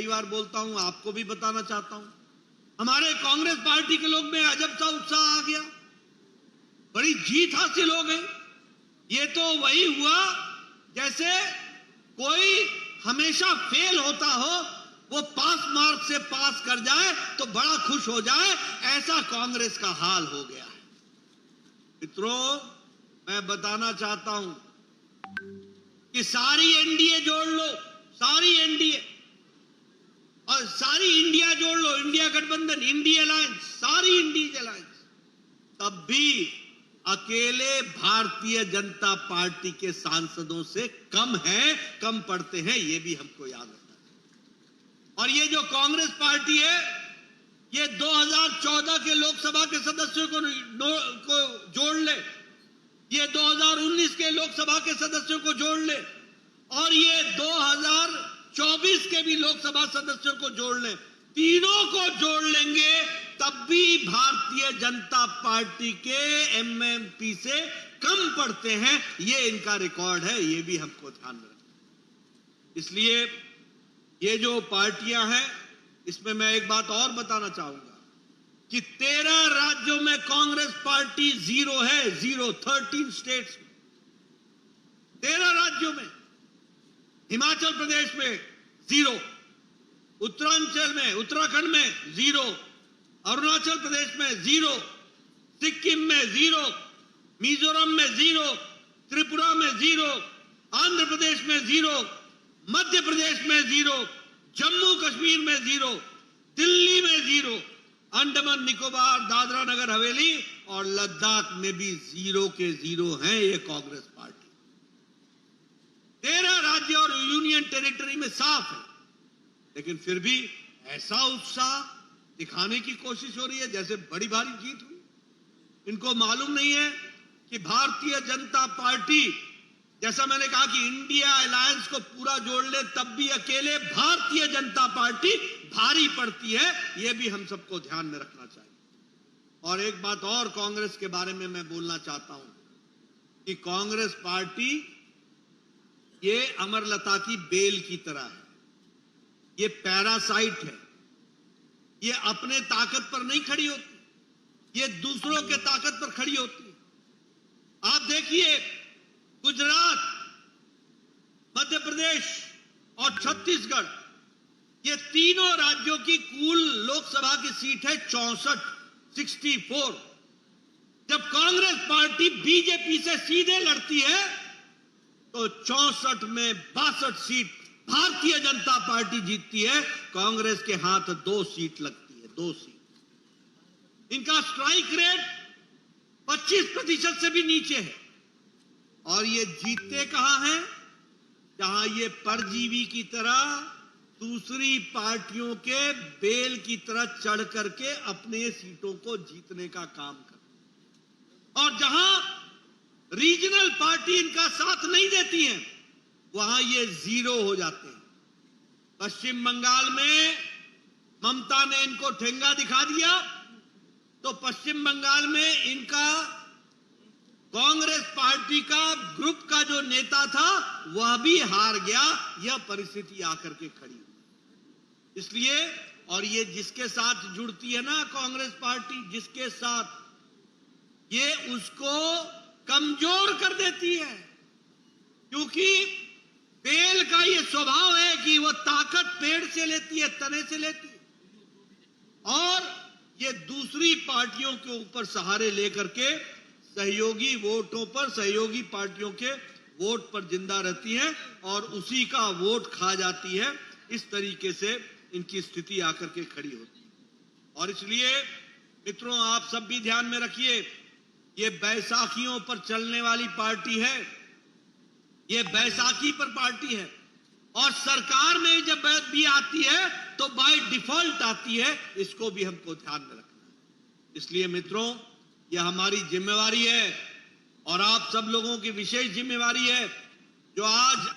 बार बोलता हूं, आपको भी बताना चाहता हूं, हमारे कांग्रेस पार्टी के लोग में अजब सा उत्साह आ गया, बड़ी जीत हासिल हो गई। ये तो वही हुआ जैसे कोई हमेशा फेल होता हो, वो पास मार्क से पास कर जाए तो बड़ा खुश हो जाए, ऐसा कांग्रेस का हाल हो गया है। मित्रों, मैं बताना चाहता हूं कि सारी एनडीए जोड़ लो, सारी एनडीए और सारी इंडिया जोड़ लो, इंडिया गठबंधन, इंडिया अलायंस, सारी इंडिया अलायंस, तब भी अकेले भारतीय जनता पार्टी के सांसदों से कम है, कम पड़ते हैं, ये भी हमको याद रखना चाहिए। और ये जो कांग्रेस पार्टी है, ये 2014 के लोकसभा के सदस्यों को जोड़ ले, ये 2019 के लोकसभा के सदस्यों को जोड़ ले, और ये 2024 के भी लोकसभा सदस्यों को जोड़ ले, तीनों को जोड़ लेंगे तब भी भारतीय जनता पार्टी के एमएमपी से कम पड़ते हैं। ये इनका रिकॉर्ड है, ये भी हमको ध्यान में रखना। इसलिए ये जो पार्टियां हैं, इसमें मैं एक बात और बताना चाहूंगा कि 13 राज्यों में कांग्रेस पार्टी जीरो है, जीरो, 13 स्टेट्स में, 13 राज्यों में। हिमाचल प्रदेश में जीरो, उत्तरांचल में, उत्तराखंड में जीरो, अरुणाचल प्रदेश में जीरो, सिक्किम में जीरो, मिजोरम में जीरो, त्रिपुरा में जीरो, आंध्र प्रदेश में जीरो, मध्य प्रदेश में जीरो, जम्मू कश्मीर में जीरो, दिल्ली में जीरो, अंडमान निकोबार, दादरा नगर हवेली और लद्दाख में भी जीरो के जीरो हैं ये कांग्रेस पार्टी। 13 राज्य और यूनियन टेरिटरी में साफ है, लेकिन फिर भी ऐसा उत्साह दिखाने की कोशिश हो रही है जैसे बड़ी भारी जीत हुई। इनको मालूम नहीं है कि भारतीय जनता पार्टी, जैसा मैंने कहा कि इंडिया अलायंस को पूरा जोड़ ले तब भी अकेले भारतीय जनता पार्टी भारी पड़ती है, यह भी हम सबको ध्यान में रखना चाहिए। और एक बात और कांग्रेस के बारे में मैं बोलना चाहता हूं कि कांग्रेस पार्टी ये अमरलता की बेल की तरह है, ये पैरासाइट है, ये अपने ताकत पर नहीं खड़ी होती, ये दूसरों के ताकत पर खड़ी होती है। आप देखिए, गुजरात, मध्य प्रदेश और छत्तीसगढ़, ये तीनों राज्यों की कुल लोकसभा की सीट है 64। जब कांग्रेस पार्टी बीजेपी से सीधे लड़ती है तो 64 में 62 सीट भारतीय जनता पार्टी जीतती है, कांग्रेस के हाथ 2 सीट लगती है, 2 सीट। इनका स्ट्राइक रेट 25% से भी नीचे है। और ये जीतते कहां हैं? जहां ये परजीवी की तरह दूसरी पार्टियों के बेल की तरह चढ़ करके अपने सीटों को जीतने का काम कर, और जहां रीजनल पार्टी इनका साथ नहीं देती हैं, वहां ये जीरो हो जाते हैं। पश्चिम बंगाल में ममता ने इनको ठेंगा दिखा दिया तो पश्चिम बंगाल में इनका कांग्रेस पार्टी का ग्रुप का जो नेता था वह भी हार गया। यह परिस्थिति आकर के खड़ी हुई। इसलिए, और ये जिसके साथ जुड़ती है ना कांग्रेस पार्टी, जिसके साथ, ये उसको कमजोर कर देती है, क्योंकि बेल का ये स्वभाव है कि वह ताकत पेड़ से लेती है, तने से लेती है, और ये दूसरी पार्टियों के ऊपर सहारे लेकर के सहयोगी वोटों पर, सहयोगी पार्टियों के वोट पर जिंदा रहती है और उसी का वोट खा जाती है। इस तरीके से इनकी स्थिति आकर के खड़ी होती है। और इसलिए मित्रों, आप सब भी ध्यान में रखिए, ये बैसाखियों पर चलने वाली पार्टी है, ये बैसाखी पर पार्टी है, और सरकार में जब भी आती है तो बाय डिफॉल्ट आती है। इसको भी हमको ध्यान में रखना है। इसलिए मित्रों, यह हमारी जिम्मेवारी है और आप सब लोगों की विशेष जिम्मेवारी है, जो आज